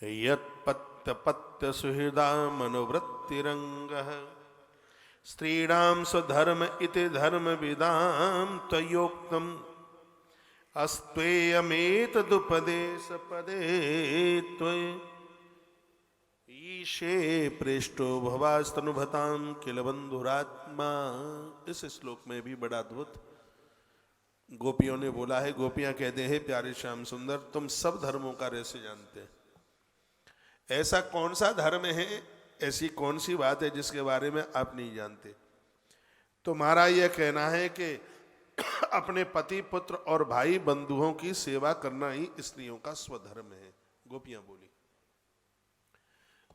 यत्पत्य पत्य सुहृदा मनोवृत्तिरंगः स्त्रीणां स्वधर्म इति धर्मविदां त्वयोक्तम् अस्त्वेयमेतदुपदेशपदे त्वयि ईशे पृष्ठो भवास्तनुभतां किल बंधुरात्मा। इस श्लोक में भी बड़ा अद्भुत गोपियों ने बोला है। गोपियां कहते हैं प्यारे श्याम सुंदर तुम सब धर्मों का रहस्य जानते हैं, ऐसा कौन सा धर्म है, ऐसी कौन सी बात है जिसके बारे में आप नहीं जानते। तुम्हारा यह कहना है कि अपने पति पुत्र और भाई बंधुओं की सेवा करना ही स्त्रियों का स्वधर्म है। गोपियां बोली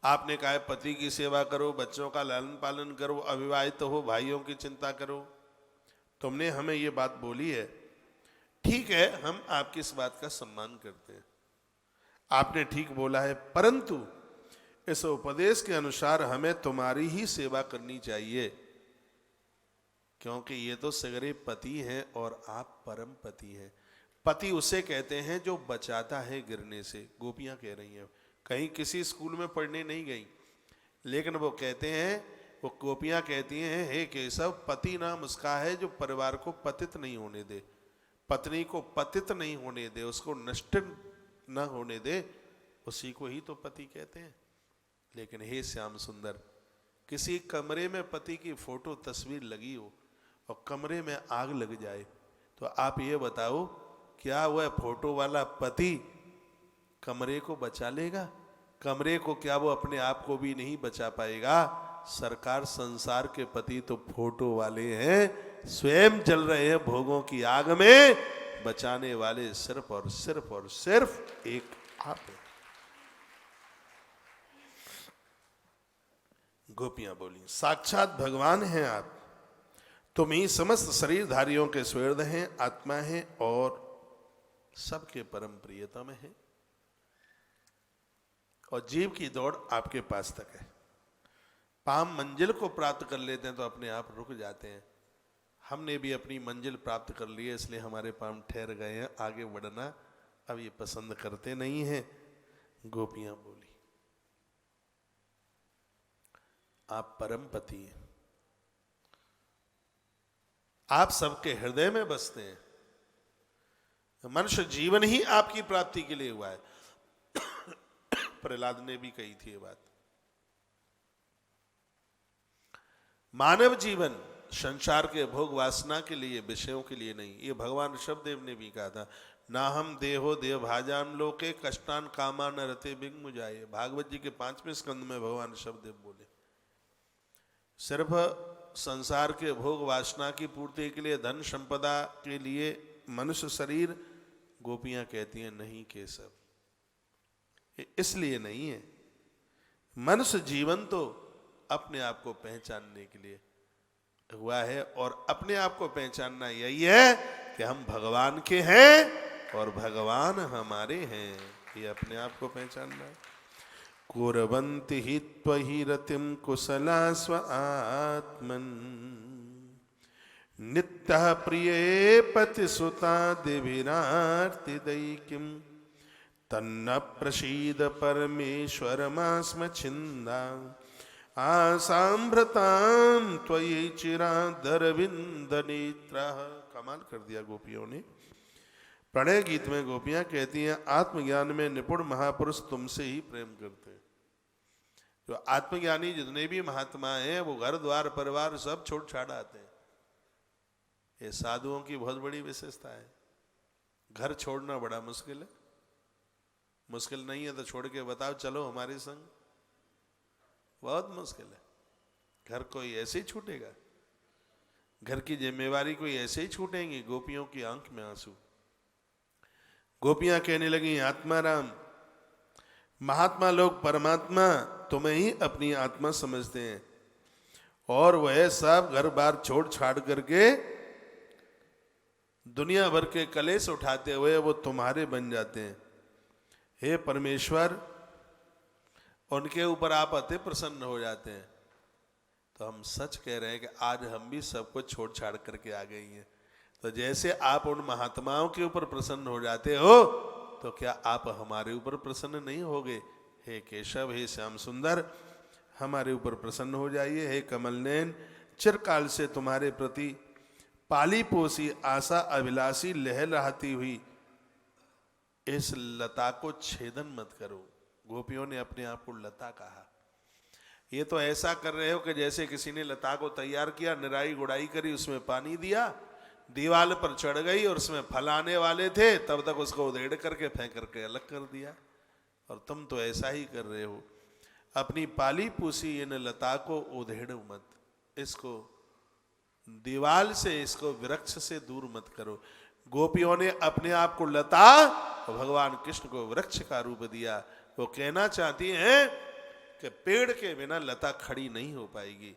आपने कहा है पति की सेवा करो, बच्चों का लालन पालन करो, अविवाहित हो भाइयों की चिंता करो, तुमने हमें ये बात बोली है। ठीक है, हम आपकी इस बात का सम्मान करते हैं, आपने ठीक बोला है, परंतु इस उपदेश के अनुसार हमें तुम्हारी ही सेवा करनी चाहिए, क्योंकि ये तो सगरे पति हैं और आप परम पति हैं। पति उसे कहते हैं जो बचाता है गिरने से। गोपियां कह रही हैं, कहीं किसी स्कूल में पढ़ने नहीं गई, लेकिन वो कहते हैं, वो गोपियां कहती हैं, हे केशव, पति नाम उसका है जो परिवार को पतित नहीं होने दे, पत्नी को पतित नहीं होने दे, उसको नष्ट न होने दे, उसी को ही तो पति कहते हैं। लेकिन हे श्याम सुंदर, किसी कमरे में पति की फोटो तस्वीर लगी हो और कमरे में आग लग जाए, तो आप ये बताओ क्या वह फोटो वाला पति कमरे को बचा लेगा? कमरे को क्या वो अपने आप को भी नहीं बचा पाएगा? सरकार, संसार के पति तो फोटो वाले हैं, स्वयं जल रहे हैं भोगों की आग में, बचाने वाले सिर्फ और सिर्फ और सिर्फ एक आप हैं। गोपियां बोली साक्षात भगवान हैं आप, तुम ही समस्त शरीरधारियों के स्वर्द हैं, आत्मा हैं और सबके परम प्रियतम हैं, और जीव की दौड़ आपके पास तक है। पाम मंजिल को प्राप्त कर लेते हैं तो अपने आप रुक जाते हैं। हमने भी अपनी मंजिल प्राप्त कर ली है, इसलिए हमारे पाम ठहर गए हैं, आगे बढ़ना अब ये पसंद करते नहीं हैं। गोपियां बोली आप परम पति हैं, आप सबके हृदय में बसते हैं, मनुष्य जीवन ही आपकी प्राप्ति के लिए हुआ है। प्रहलाद ने भी कही थी ये बात। मानव जीवन संसार के भोग वासना के लिए, विषयों के लिए नहीं। ये भगवान ऋषभदेव ने भी कहा था, ना हम देहो देव भाजान लोके कष्टान कामान रते बिंग मुजाए। भागवत जी के 5वें स्कंद में भगवान ऋषभदेव बोले सिर्फ संसार के भोग वासना की पूर्ति के लिए, धन संपदा के लिए मनुष्य शरीर। गोपियां कहती हैं नहीं केशव, इसलिए नहीं है। मनुष्य जीवन तो अपने आप को पहचानने के लिए हुआ है, और अपने आप को पहचानना यही है कि हम भगवान के हैं और भगवान हमारे हैं, ये अपने आप को पहचानना है। कुर्वन्ति हि त्वयि रतिं कुशला स्व आत्मन् नित्यः प्रिये पतिसुता दिभिरार्तिदैकिं तन्न प्रसीद परमेश्वरमास्म छिन्दा आसाम्भृतां त्वयि चिरादरविन्द नेत्रः। कमाल कर दिया गोपियों ने। प्रणय गीत में गोपियां कहती हैं आत्मज्ञान में निपुण महापुरुष तुमसे ही प्रेम करते हैं। जो आत्मज्ञानी जितने भी महात्मा हैं वो घर द्वार परिवार सब छोड़ छाड़ आते हैं। ये साधुओं की बहुत बड़ी विशेषता है। घर छोड़ना बड़ा मुश्किल है। मुश्किल नहीं है तो छोड़ के बताओ चलो हमारे संग, बहुत मुश्किल है। घर कोई ऐसे ही छूटेगा? घर की जिम्मेवारी कोई ऐसे ही छूटेंगी? गोपियों की आंख में आंसू। गोपियां कहने लगी आत्माराम, महात्मा लोग परमात्मा तुम्हें ही अपनी आत्मा समझते हैं, और वह सब घर बार छोड़ छाड़ करके दुनिया भर के कलेश उठाते हुए वो तुम्हारे बन जाते हैं। हे परमेश्वर, उनके ऊपर आप अति प्रसन्न हो जाते हैं। तो हम सच कह रहे हैं कि आज हम भी सब कुछ छोड़ छाड़ करके आ गई हैं। तो जैसे आप उन महात्माओं के ऊपर प्रसन्न हो जाते हो, तो क्या आप हमारे ऊपर प्रसन्न नहीं होगे? हे केशव, हे श्याम सुंदर, हमारे ऊपर प्रसन्न हो जाइए। हे कमल नयन, चिरकाल से तुम्हारे प्रति पाली पोसी आशा अभिलाषी लहलहाती हुई इस लता को छेदन मत करो। गोपियों ने अपने आप को लता कहा। ये तो ऐसा कर रहे हो कि जैसे किसी ने लता को तैयार किया, निराई गुड़ाई करी, उसमें पानी दिया, दीवार पर चढ़ गई और उसमें फल आने वाले थे, तब तक उसको उधेड़ करके फेंक करके अलग कर दिया। और तुम तो ऐसा ही कर रहे हो। अपनी पाली पूसी इन लता को उधेड़ो मत, इसको दीवाल से, इसको वृक्ष से दूर मत करो। गोपियों ने अपने आप को लता और भगवान कृष्ण को वृक्ष का रूप दिया। वो कहना चाहती हैं कि पेड़ के बिना लता खड़ी नहीं हो पाएगी,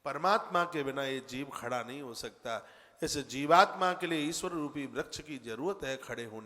परमात्मा के बिना ये जीव खड़ा नहीं हो सकता। इस जीवात्मा के लिए ईश्वर रूपी वृक्ष की जरूरत है खड़े होने